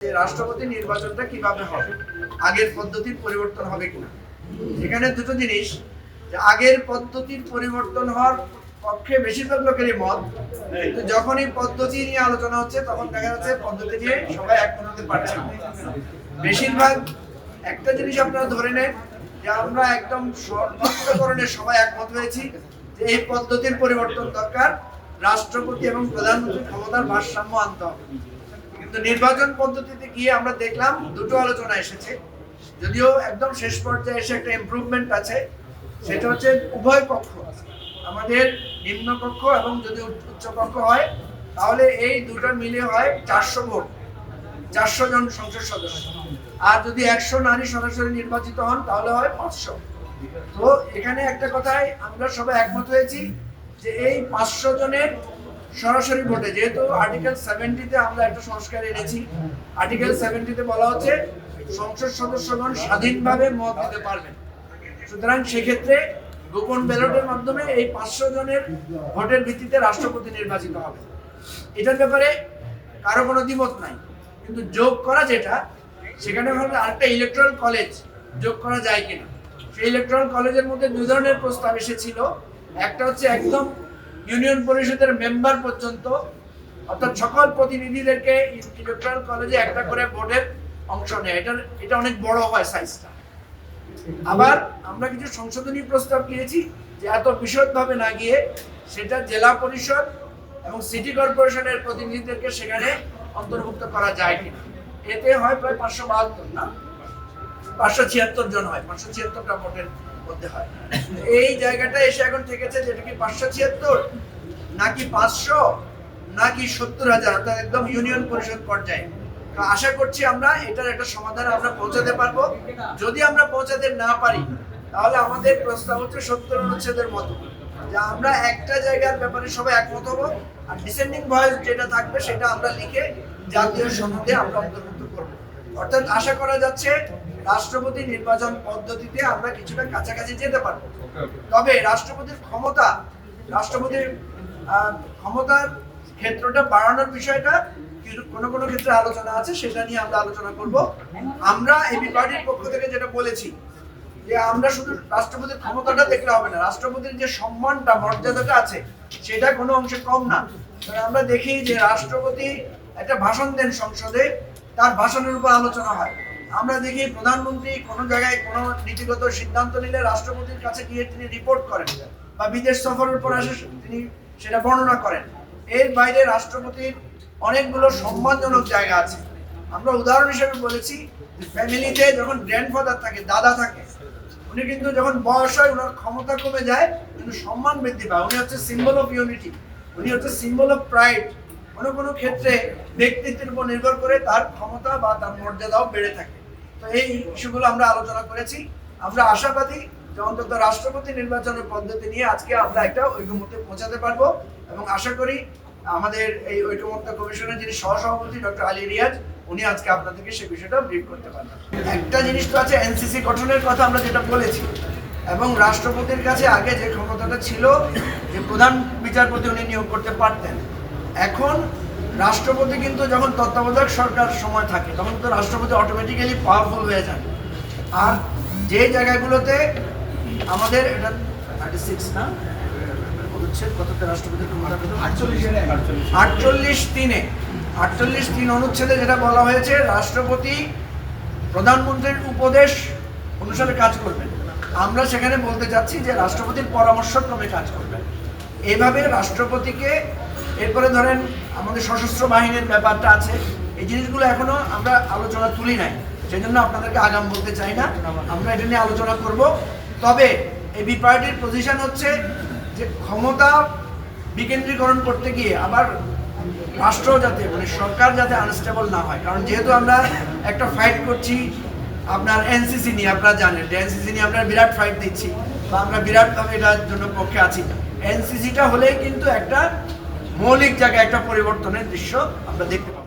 রাষ্ট্রপতি নির্বাচনটা কিভাবে হবে, আগের পদ্ধতির পরিবর্তন হবে কিনা। এখানে দুটো জিনিস, যে আগের পদ্ধতির পরিবর্তন হওয়ার পক্ষে বেশিরভাগ লোকেরই মত, কিন্তু যখনই পদ্ধতি নিয়ে আলোচনা হচ্ছে তখন দেখা যাচ্ছে পদ্ধতি নিয়ে সবাই একমত হতে পারছে না। বেশিরভাগ একটা জিনিস আপনারা ধরে নেন যে আমরা একদম সর্বান্তকরণে সবাই একমত হয়েছি যে এই পদ্ধতির পরিবর্তন দরকার, রাষ্ট্রপতি এবং প্রধানমন্ত্রীর ক্ষমতার ভারসাম্য আনতে হবে। কিন্তু নির্বাচন পদ্ধতিতে গিয়ে আমরা দেখলাম দুটো আলোচনা এসেছে, যদিও একদম শেষ পর্যায়ে এসে একটা ইমপ্রুভমেন্ট আছে। সেটা হচ্ছে উভয় পক্ষ, আমাদের নিম্ন কক্ষ এবং যদি উচ্চ কক্ষ হয় তাহলে এই দুটো মিলে হয় 400 ভোট, 400 জন সংসদ সদস্য। আর যদি 100 নারী সরাসরি নির্বাচিত হন তাহলে হয় 500। তো এখানে একটা কথাই আমরা সবাই একমত হয়েছি যে এই 500 জনের সরাসরি ভোটে, যেহেতু আর্টিকেল 70-তে আমরা একটা সংস্কার এনেছি। আর্টিকেল 70-তে বলা হচ্ছে সংসদ সদস্যগণ স্বাধীনভাবে মত দিতে পারবেন। সুতরাং সেক্ষেত্রে গোপন ব্যালটের মাধ্যমে এই 500 জনের ভোটের ভিত্তিতে রাষ্ট্রপতি নির্বাচিত হবে। এটার ব্যাপারে কারো কোনো দ্বিমত নাই, কিন্তু যোগ করা যেটা, সেখানে হলো আরেকটা ইলেকট্রাল কলেজ যোগ করা যায় কিনা। সেই ইলেকট্রাল কলেজের মধ্যে দুই ধরনের প্রস্তাব এসেছিল। একটা হচ্ছে একদম ইউনিয়ন পরিষদের মেম্বার পর্যন্ত, অর্থাৎ সকল প্রতিনিধিদেরকে ইলেকট্রাল কলেজে একটা করে ভোটের অংশ নেয়। এটা অনেক বড় হয় সাইজটা। আবার আমরা কিছু সংশোধনী প্রস্তাব দিয়েছি যে এত বিশদভাবে না গিয়ে সেটা জেলা পরিষদ এবং সিটি কর্পোরেশনের প্রতিনিধিদেরকে সেখানে অন্তর্ভুক্ত করা যায় কিনা। এতে হয় প্রায় 572 না 576 জন হয়, 576টা ভোটের মধ্যে হয়। এই জায়গাটা এসে এখন থেকেছে যেটা কি 576 নাকি 500 নাকি 70,000, অর্থাৎ একদম ইউনিয়ন পরিষদ পর্যায়ে। আশা করছি আমরা এটার একটা সমাধানে আমরা পৌঁছাতে পারবো। যদি আমরা পৌঁছাতে না পারি তাহলে আমাদের প্রস্তাব হচ্ছে 70 অনুচ্ছেদের মতো, যে আমরা একটা জায়গার ব্যাপারে সবাই একমত হবো, আর ডিসেন্ডিং ভয়েস যেটা থাকবে সেটা আমরা লিখে জাতীয় সনদে আমরা অন্তর্ভুক্ত করবো। অর্থাৎ আশা করা যাচ্ছে রাষ্ট্রপতি নির্বাচন পদ্ধতিতে আমরা কিছুটা কাছাকাছি যেতে পারবো। তবে রাষ্ট্রপতির ক্ষমতার ক্ষেত্রটা বাড়ানোর বিষয়টা কোনো কোনো ক্ষেত্রে আলোচনা আছে, সেটা নিয়ে আমরা আলোচনা করব। আমরা এবি পার্টির পক্ষ থেকে যেটা বলেছি যে আমরা শুধু রাষ্ট্রপতির ক্ষমতাটা দেখলে হবে না, রাষ্ট্রপতির যে সম্মানটা মর্যাদাটা আছে সেটা কোনো অংশে কম না। আমরা দেখি যে রাষ্ট্রপতি একটা ভাষণ দেন সংসদে, তার ভাষণের উপর আলোচনা হয়। আমরা দেখি প্রধানমন্ত্রী কোনো জায়গায় কোনো নীতিগত সিদ্ধান্ত নিলে রাষ্ট্রপতির কাছে গিয়ে তিনি রিপোর্ট করেন, বা বিদেশ সফরের পর আসে তিনি সেটা বর্ণনা করেন। এর বাইরে রাষ্ট্রপতির অনেকগুলো সম্মানজনক জায়গা আছে। আমরা উদাহরণ হিসেবে বলেছি, ফ্যামিলিতে যখন গ্র্যান্ডফাদার থাকে, দাদা থাকে, উনি কিন্তু যখন বয়স হয় ওনার ক্ষমতা কমে যায় কিন্তু সম্মান বৃদ্ধি পায়। উনি হচ্ছে সিম্বল অফ ইউনিটি, উনি হচ্ছে সিম্বল অফ প্রাইড। কোনো কোনো ক্ষেত্রে ব্যক্তিত্বের উপর নির্ভর করে তার ক্ষমতা বা তার মর্যাদাও বেড়ে থাকে। তো এই ইস্যুগুলো আমরা আলোচনা করেছি। আমরা আশাবাদী যে অন্তত রাষ্ট্রপতি নির্বাচনের পদ্ধতি নিয়ে আজকে আমরা একটা ঐকমত্যে পৌঁছাতে পারবো, এবং আশা করি আমাদের এই ঐকমত্য কমিশনের যিনি সহসভাপতি ডক্টর আলী রিয়াজ, উনি আজকে আপনাদেরকে সেই বিষয়টা ব্রিফ করতে পারবেন। একটা জিনিস তো আছে, এনসিসি গঠনের কথা আমরা যেটা বলেছি, এবং রাষ্ট্রপতির কাছে আগে যে ক্ষমতাটা ছিল যে প্রধান বিচারপতি উনি নিয়োগ করতে পারতেন, এখন রাষ্ট্রপতি কিন্তু যখন তত্ত্বাবধায়ক সরকার সময় থাকে তখন তো রাষ্ট্রপতি অটোমেটিক্যালি পাওয়ারফুল হয়ে যায়। আর যে জায়গাগুলোতে আমাদের এটা 36 না কততে রাষ্ট্রপতির ক্ষমতা 48(3) অনুচ্ছেদে যেটা বলা হয়েছে রাষ্ট্রপতি প্রধানমন্ত্রীর উপদেশ অনুসারে কাজ করবেন। আমরা সেখানে বলতে চাচ্ছি যে রাষ্ট্রপতির পরামর্শক্রমে কাজ করবেন। এইভাবে রাষ্ট্রপতিকে, এরপরে ধরেন আমাদের সশস্ত্র বাহিনীর ব্যাপারটা আছে, এই জিনিসগুলো এখনো আমরা আলোচনা তুলি নাই, সেই জন্য আপনাদেরকে আগাম বলতে চাই না। আমরা এটা নিয়ে আলোচনা করব। তবে এবি পার্টির পজিশন হচ্ছে যে ক্ষমতা বিকেন্দ্রীকরণ করতে গিয়ে আবার রাষ্ট্র যাতে, মানে সরকার যাতে আনস্টেবল না হয়। কারণ যেহেতু আমরা একটা ফাইট করছি আপনার এনসিসি নিয়ে, আপনারা জানেন যে এনসিসি নিয়ে আমরা বিরাট ফাইট দিচ্ছি, বা আমরা বিরাটভাবে এটার জন্য পক্ষে আছি। এনসিসিটা হলেই কিন্তু একটা মৌলিক জায়গায় একটা পরিবর্তনের দৃশ্য আমরা দেখতে পাই।